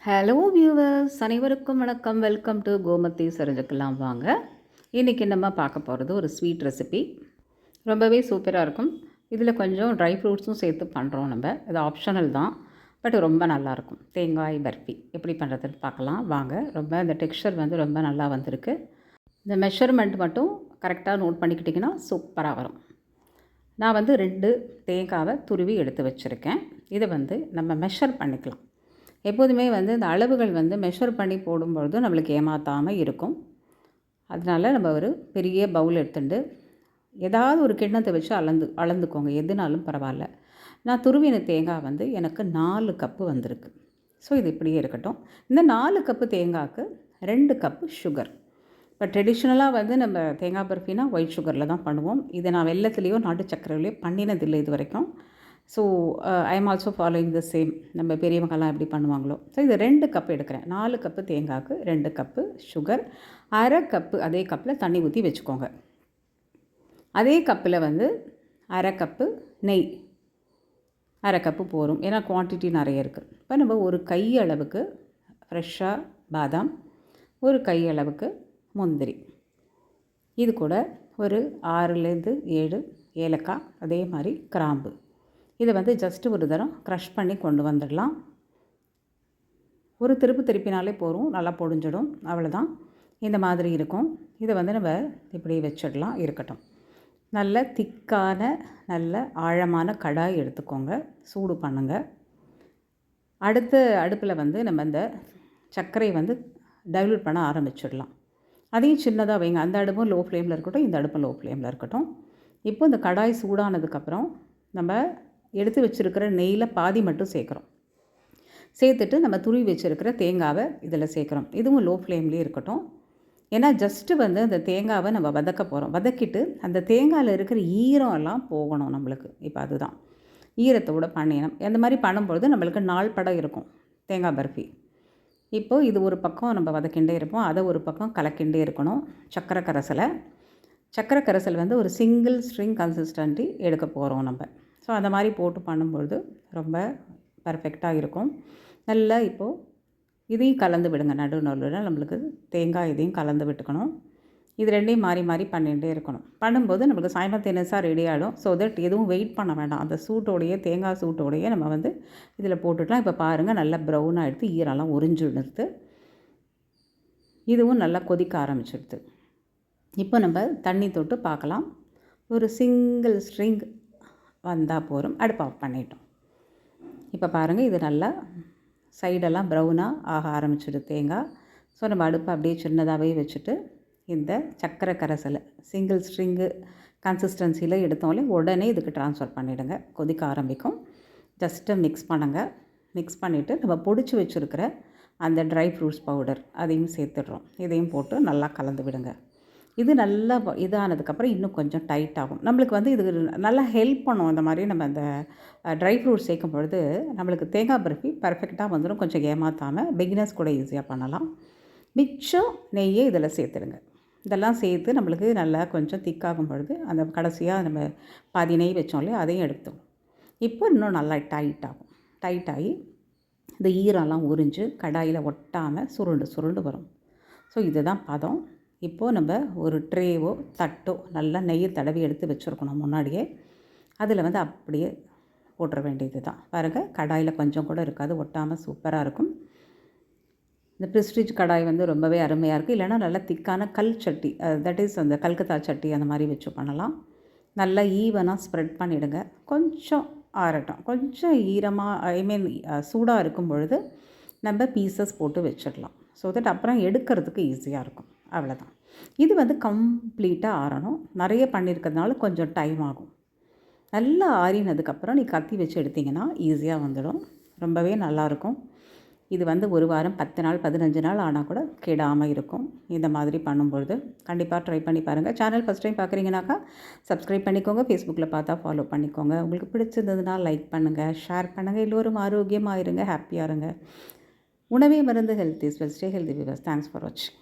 Hello viewers, அனைவருக்கும் வணக்கம். Welcome to Gomathi தெரிஞ்சுக்கலாம் வாங்க. இன்றைக்கி நம்ம பார்க்க போகிறது ஒரு ஸ்வீட் ரெசிபி. ரொம்பவே சூப்பராக இருக்கும். இதில் கொஞ்சம் ட்ரை ஃப்ரூட்ஸும் சேர்த்து பண்ணுறோம். நம்ம இது ஆப்ஷனல் தான், பட் ரொம்ப நல்லாயிருக்கும். தேங்காய் பர்ஃபி எப்படி பண்ணுறதுன்னு பார்க்கலாம் வாங்க. இந்த டெக்ஸ்சர் வந்து ரொம்ப நல்லா வந்திருக்கு. இந்த மெஷர்மெண்ட் மட்டும் கரெக்டாக நோட் பண்ணிக்கிட்டிங்கன்னா சூப்பராக வரும். நான் வந்து 2 தேங்காவை துருவி எடுத்து வச்சுருக்கேன். இதை வந்து நம்ம மெஷர் பண்ணிக்கலாம். எப்போதுமே வந்து இந்த அளவுகள் வந்து மெஷர் பண்ணி போடும்பொழுது நம்மளுக்கு ஏமாற்றாமல் இருக்கும். அதனால் நம்ம ஒரு பெரிய பவுல் எடுத்துட்டு ஏதாவது ஒரு கிண்ணத்தை வச்சு அளந்துக்கோங்க, எதுனாலும் பரவாயில்ல. நான் துருவின தேங்காய் வந்து எனக்கு 4 கப்பு வந்திருக்கு. ஸோ இது இப்படியே இருக்கட்டும். இந்த 4 கப்பு தேங்காய்க்கு 2 கப்பு சுகர். இப்போ ட்ரெடிஷ்னலாக வந்து நம்ம தேங்காய் பர்ஃபினா ஒயிட் சுகரில் தான் பண்ணுவோம். இதை நான் வெல்லத்துலேயோ நாட்டு சர்க்கரையிலையோ பண்ணினதில்லை இது வரைக்கும். So I am also following the same. நம்ம பெரியவங்கெல்லாம் எப்படி பண்ணுவாங்களோ. ஸோ இது 2 கப்பு எடுக்கிறேன். 4 கப்பு தேங்காய்க்கு 2 கப்பு சுகர், அரை கப்பு அதே கப்பில் தண்ணி ஊற்றி வச்சுக்கோங்க. அதே கப்பில் வந்து அரை கப்பு நெய், அரை கப்பு போரும், ஏன்னா குவான்டிட்டி நிறைய இருக்குது. இப்போ நம்ம ஒரு கை அளவுக்கு ஃப்ரெஷ்ஷாக பாதாம், ஒரு கை அளவுக்கு முந்திரி, இது கூட ஒரு 6லேருந்து 7 ஏலக்காய், அதே மாதிரி கிராம்பு, இதை வந்து ஜஸ்ட்டு ஒரு தரம் க்ரஷ் பண்ணி கொண்டு வந்துடலாம். ஒரு திருப்பினாலே போகும், நல்லா பொடிஞ்சிடும். அவ்வளோதான், இந்த மாதிரி இருக்கும். இதை வந்து நம்ம இப்படி வச்சிடலாம், இருக்கட்டும். நல்ல திக்கான நல்ல ஆழமான கடாய் எடுத்துக்கோங்க, சூடு பண்ணுங்கள். அடுப்பில் வந்து நம்ம இந்த சர்க்கரை வந்து டைல்யூட் பண்ண ஆரம்பிச்சிடலாம். அதையும் சின்னதாக வைங்க. அந்த அடுப்பும் லோ ஃப்ளேமில் இருக்கட்டும், இந்த அடுப்பும் லோ ஃப்ளேமில் இருக்கட்டும். இப்போ இந்த கடாய் சூடானதுக்கப்புறம் நம்ம எடுத்து வச்சுருக்கிற நெய்யில் பாதி மட்டும் சேர்க்குறோம். சேர்த்துட்டு நம்ம துருவி வச்சுருக்கிற தேங்காவை இதில் சேர்க்குறோம். இதுவும் லோ ஃப்ளேம்லேயே இருக்கட்டும். ஏன்னா ஜஸ்ட்டு வந்து அந்த தேங்காவை நம்ம வதக்க போகிறோம். வதக்கிட்டு அந்த தேங்காயில் இருக்கிற ஈரம் எல்லாம் போகணும் நம்மளுக்கு. இப்போ அதுதான் ஈரத்தோடு பண்ணிடணும். அந்த மாதிரி பண்ணும்பொழுது நம்மளுக்கு நாள் படம் இருக்கும் தேங்காய் பர்ஃபி. இப்போது இது ஒரு பக்கம் நம்ம வதக்கிண்டே இருப்போம், அதை ஒரு பக்கம் கலக்கிண்டே இருக்கணும். சர்க்கரை கரைசல் வந்து ஒரு சிங்கிள் ஸ்ட்ரிங் கன்சிஸ்டன்சி எடுக்க போகிறோம் நம்ம. ஸோ அந்த மாதிரி போட்டு பண்ணும்பொழுது ரொம்ப பர்ஃபெக்டாக இருக்கும். நல்லா இப்போது இதையும் கலந்து விடுங்க. நடுவில் நம்மளுக்கு தேங்காய் இதையும் கலந்து விட்டுக்கணும். இது ரெண்டையும் மாறி மாறி பண்ணிகிட்டே இருக்கணும். பண்ணும்போது நம்மளுக்கு சைமல்டேனியஸாக ரெடி ஆகிடும். ஸோ தட் எதுவும் வெயிட் பண்ண வேண்டாம். அந்த சூட்டோடையே தேங்காய் சூட்டோடையே நம்ம வந்து இதில் போட்டுக்கலாம். இப்போ பாருங்கள், நல்லா ப்ரௌனாக எடுத்து ஈரெல்லாம் உறிஞ்சிடுது. இதுவும் நல்லா கொதிக்க ஆரம்பிச்சிடுது. இப்போ நம்ம தண்ணி தொட்டு பார்க்கலாம். ஒரு சிங்கிள் ஸ்ட்ரிங் வந்தால் போதும். அடுப்பு ஆஃப் பண்ணிட்டோம். இப்போ பாருங்கள், இது நல்லா சைடெல்லாம் ப்ரௌனாக ஆக ஆரம்பிச்சிடுது தேங்காய். ஸோ நம்ம அடுப்பை அப்படியே சின்னதாகவே வச்சுட்டு இந்த சர்க்கரை கரைசலை சிங்கிள் ஸ்ட்ரிங்கு கன்சிஸ்டன்சியில் எடுத்தோம்லே உடனே இதுக்கு ட்ரான்ஸ்ஃபர் பண்ணிவிடுங்க. கொதிக்க ஆரம்பிக்கும். ஜஸ்ட்டு மிக்ஸ் பண்ணுங்கள். மிக்ஸ் பண்ணிவிட்டு நம்ம பொடிச்சு வச்சுருக்கிற அந்த ட்ரை ஃப்ரூட்ஸ் பவுடர் அதையும் சேர்த்துடுறோம். இதையும் போட்டு நல்லா கலந்து விடுங்க. இது நல்லா இதானதுக்கப்புறம் இன்னும் கொஞ்சம் டைட் ஆகும். நம்மளுக்கு வந்து இது நல்லா ஹெல்ப் பண்ணும். இந்த மாதிரி நம்ம அந்த ட்ரை ஃப்ரூட்ஸ் சேர்க்கும் பொழுது நம்மளுக்கு தேங்காய் பர்ஃபி பர்ஃபெக்டாக வந்துடும். கொஞ்சம் ஏமாற்றாமல் பிகினர்ஸ் கூட ஈஸியாக பண்ணலாம். மிச்சம் நெய்யை இதில் சேர்த்துடுங்க. இதெல்லாம் சேர்த்து நம்மளுக்கு நல்லா கொஞ்சம் திக்காகும் பொழுது அந்த கடைசியாக நம்ம பாதி நெய் வச்சோம் இல்லையா, அதையும் எடுத்தோம். இப்போ இன்னும் நல்லா டைட்டாகி இந்த ஈரெல்லாம் உறிஞ்சு கடாயில் ஒட்டாமல் சுருண்டு வரும். ஸோ இதுதான் பதம். இப்போது நம்ம ஒரு ட்ரேவோ தட்டோ நல்லா நெய்யை தடவி எடுத்து வச்சுருக்கணும் முன்னாடியே. அதில் வந்து அப்படியே போட்டுற வேண்டியது தான். பாருங்கள், கடாயில் கொஞ்சம் கூட இருக்காது, ஒட்டாமல் சூப்பராக இருக்கும். இந்த ப்ரெஸ்டீஜ் கடாய் வந்து ரொம்பவே அருமையாக இருக்குது. இல்லைனா நல்லா திக்கான கல் சட்டி, தட் இஸ் அந்த கல்கத்தா சட்டி, அந்த மாதிரி வச்சு பண்ணலாம். நல்லா ஈவனாக ஸ்ப்ரெட் பண்ணிவிடுங்க. கொஞ்சம் ஆறட்டும். கொஞ்சம் ஈரமாக சூடாக இருக்கும் பொழுது நம்ம பீசஸ் போட்டு வச்சிடலாம். ஸோ தட் அப்புறம் எடுக்கிறதுக்கு ஈஸியாக இருக்கும். அவ்வளோதான். இது வந்து கம்ப்ளீட்டாக ஆறணும். நிறைய பண்ணியிருக்கிறதுனால கொஞ்சம் டைம் ஆகும். நல்லா ஆறினதுக்கப்புறம் நீ கத்தி வச்சு எடுத்திங்கன்னா ஈஸியாக வந்துடும். ரொம்பவே நல்லாயிருக்கும். இது வந்து 1 வாரம் 10 நாள் 15 நாள் ஆனால் கூட கெடாமல் இருக்கும். இந்த மாதிரி பண்ணும்பொழுது கண்டிப்பாக ட்ரை பண்ணி பாருங்கள். சேனல் ஃபஸ்ட் டைம் பார்க்குறீங்கனாக்கா சப்ஸ்கிரைப் பண்ணிக்கோங்க. ஃபேஸ்புக்கில் பார்த்தா ஃபாலோ பண்ணிக்கோங்க. உங்களுக்கு பிடிச்சிருந்ததுன்னா லைக் பண்ணுங்கள், ஷேர் பண்ணுங்கள். எல்லோரும் ஆரோக்கியமாக இருங்க, ஹாப்பியாக இருங்க. உணவே மருந்து. Health is well. Stay healthy viewers. Thanks for வாட்சிங்.